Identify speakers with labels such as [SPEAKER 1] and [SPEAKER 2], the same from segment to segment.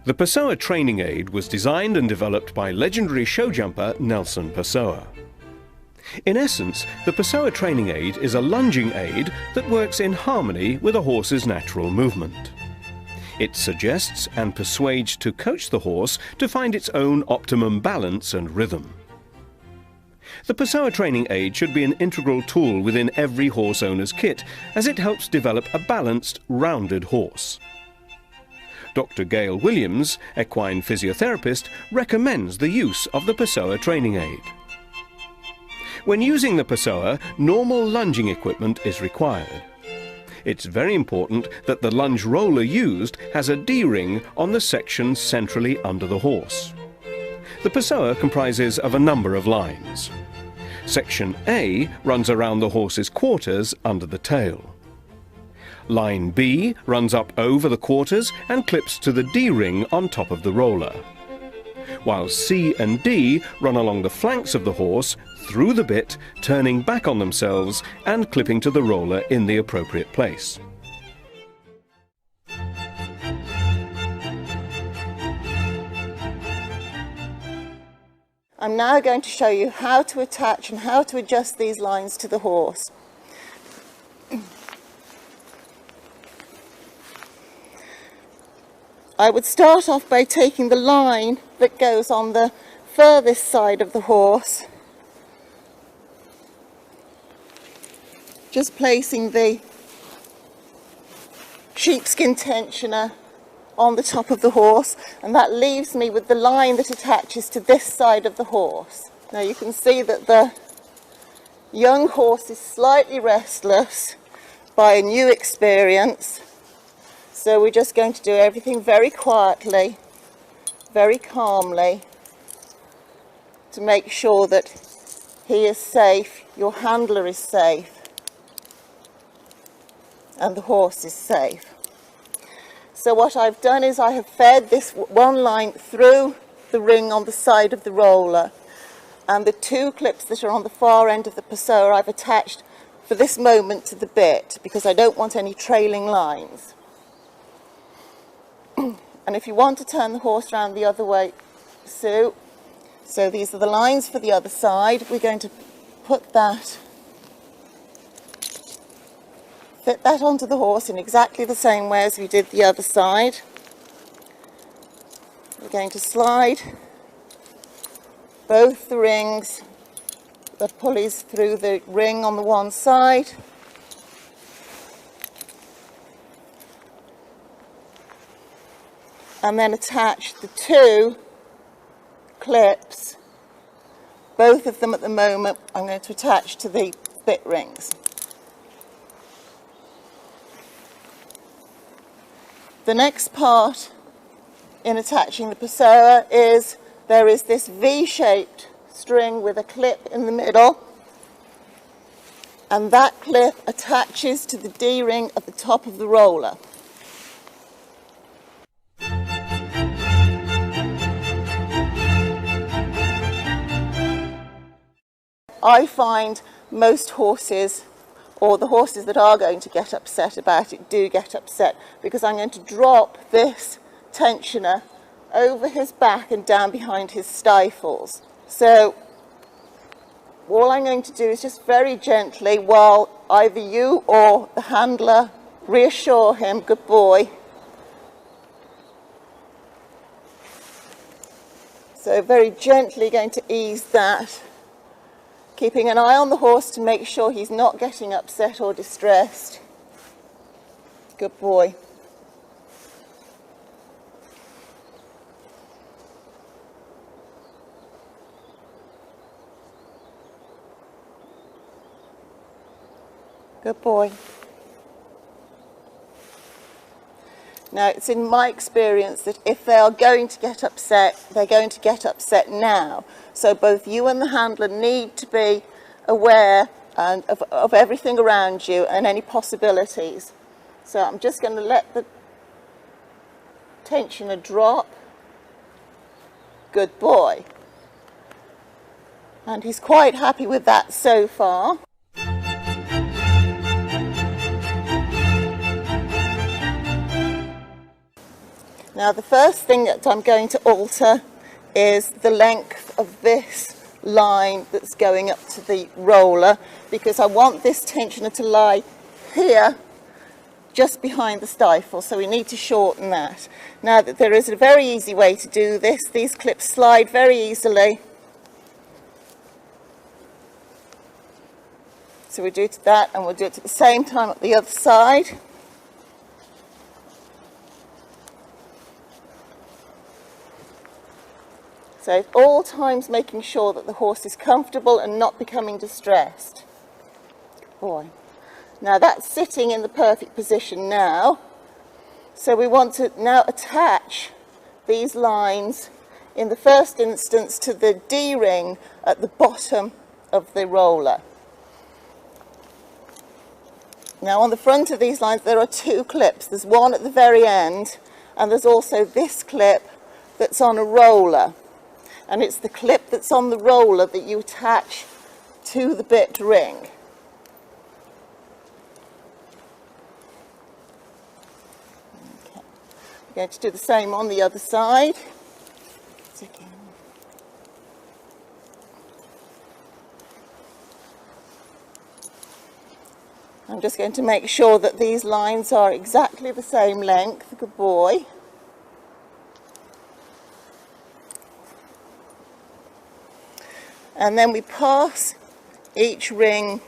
[SPEAKER 1] The Pessoa training aid was designed and developed by legendary show jumper Nelson Pessoa. In essence, the Pessoa training aid is a lunging aid that works in harmony with a horse's natural movement. It suggests and persuades to coach the horse to find its own optimum balance and rhythm. The Pessoa training aid should be an integral tool within every horse owner's kit, as it helps develop a balanced, rounded horse. Dr. Gail Williams, equine physiotherapist, recommends the use of the Pessoa training aid. When using the Pessoa, normal lunging equipment is required. It's very important that the lunge roller used has a D-ring on the section centrally under the horse. The Pessoa comprises of a number of lines. Section A runs around the horse's quarters under the tail. Line B runs up over the quarters and clips to the D-ring on top of the roller, while C and D run along the flanks of the horse, through the bit, turning back on themselves and clipping to the roller in the appropriate place.
[SPEAKER 2] I'm now going to show you how to attach and how to adjust these lines to the horse. I would start off by taking the line that goes on the furthest side of the horse, just placing the sheepskin tensioner on the top of the horse, and that leaves me with the line that attaches to this side of the horse. Now you can see that the young horse is slightly restless by a new experience, so we're just going to do everything very quietly, very calmly, to make sure that he is safe, your handler is safe, and the horse is safe. So what I've done is I have fed this one line through the ring on the side of the roller, and the two clips that are on the far end of the Pessoa I've attached for this moment to the bit, because I don't want any trailing lines. And if you want to turn the horse around the other way, so these are the lines for the other side. We're going to put that, fit that onto the horse in exactly the same way as we did the other side. We're going to slide both the rings, the pulleys through the ring on the one side, and then attach the two clips, both of them at the moment I'm going to attach to the bit rings. The next part in attaching the Pessoa is there is this V-shaped string with a clip in the middle, and that clip attaches to the D-ring at the top of the roller. I find most horses, or the horses that are going to get upset about it, do get upset, because I'm going to drop this tensioner over his back and down behind his stifles. So all I'm going to do is just very gently, while either you or the handler reassure him, good boy. So very gently going to ease that, keeping an eye on the horse to make sure he's not getting upset or distressed. Good boy. Good boy. Now, it's in my experience that if they are going to get upset, they're going to get upset now. So both you and the handler need to be aware of everything around you and any possibilities. So I'm just going to let the tensioner drop. Good boy. And he's quite happy with that so far. Now the first thing that I'm going to alter is the length of this line that's going up to the roller, because I want this tensioner to lie here just behind the stifle, so we need to shorten that. Now that there is a very easy way to do this, these clips slide very easily. So we do to that, and we'll do it at the same time at the other side. So at all times making sure that the horse is comfortable and not becoming distressed. Good boy. Now that's sitting in the perfect position now. So we want to now attach these lines in the first instance to the D-ring at the bottom of the roller. Now on the front of these lines there are two clips. There's one at the very end, and there's also this clip that's on a roller. And it's the clip that's on the roller that you attach to the bit ring. Okay. We're going to do the same on the other side. I'm just going to make sure that these lines are exactly the same length. Good boy. And then we pass each ring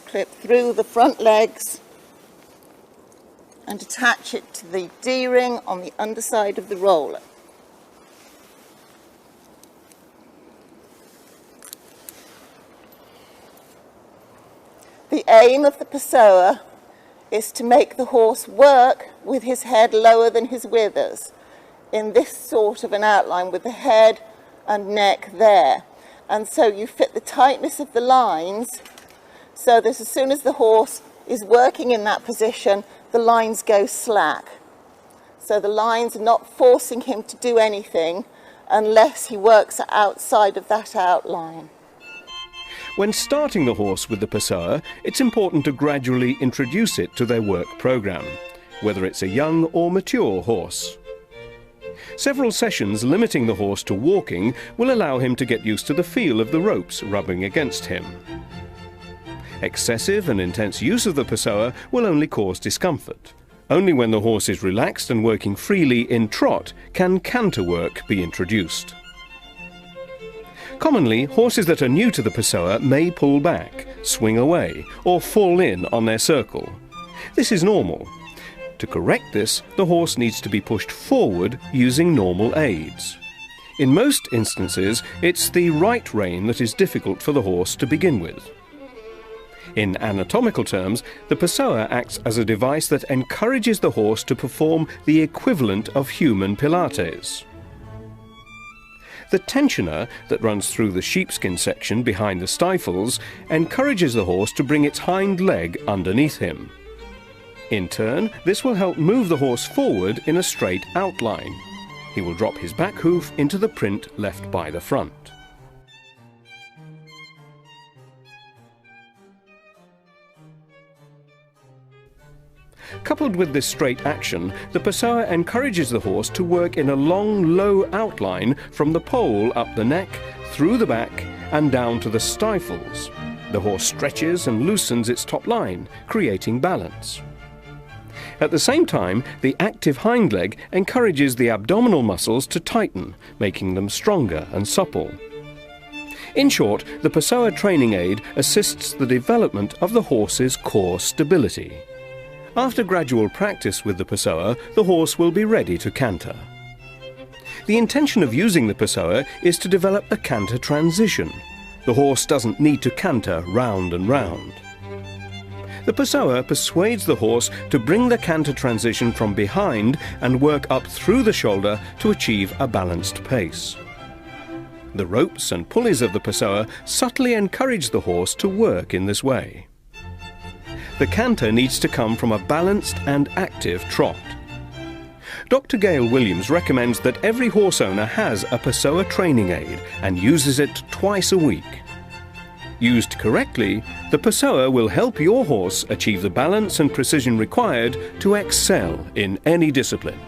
[SPEAKER 2] clip through the front legs and attach it to the D-ring on the underside of the roller. The aim of the Pessoa is to make the horse work with his head lower than his withers, in this sort of an outline with the head and neck there. And so you fit the tightness of the lines so that as soon as the horse is working in that position, the lines go slack. So the lines are not forcing him to do anything unless he works outside of that outline.
[SPEAKER 1] When starting the horse with the Pessoa, it's important to gradually introduce it to their work program, whether it's a young or mature horse. Several sessions limiting the horse to walking will allow him to get used to the feel of the ropes rubbing against him. Excessive and intense use of the Pessoa will only cause discomfort. Only when the horse is relaxed and working freely in trot can canter work be introduced. Commonly, horses that are new to the Pessoa may pull back, swing away, or fall in on their circle. This is normal. To correct this, the horse needs to be pushed forward using normal aids. In most instances, it's the right rein that is difficult for the horse to begin with. In anatomical terms, the Pessoa acts as a device that encourages the horse to perform the equivalent of human Pilates. The tensioner that runs through the sheepskin section behind the stifles encourages the horse to bring its hind leg underneath him. In turn, this will help move the horse forward in a straight outline. He will drop his back hoof into the print left by the front. Coupled with this straight action, the Pessoa encourages the horse to work in a long, low outline from the pole up the neck, through the back, and down to the stifles. The horse stretches and loosens its top line, creating balance. At the same time, the active hind leg encourages the abdominal muscles to tighten, making them stronger and supple. In short, the Pessoa training aid assists the development of the horse's core stability. After gradual practice with the Pessoa, the horse will be ready to canter. The intention of using the Pessoa is to develop a canter transition. The horse doesn't need to canter round and round. The Pessoa persuades the horse to bring the canter transition from behind and work up through the shoulder to achieve a balanced pace. The ropes and pulleys of the Pessoa subtly encourage the horse to work in this way. The canter needs to come from a balanced and active trot. Dr. Gail Williams recommends that every horse owner has a Pessoa training aid and uses it twice a week. Used correctly, the Pessoa will help your horse achieve the balance and precision required to excel in any discipline.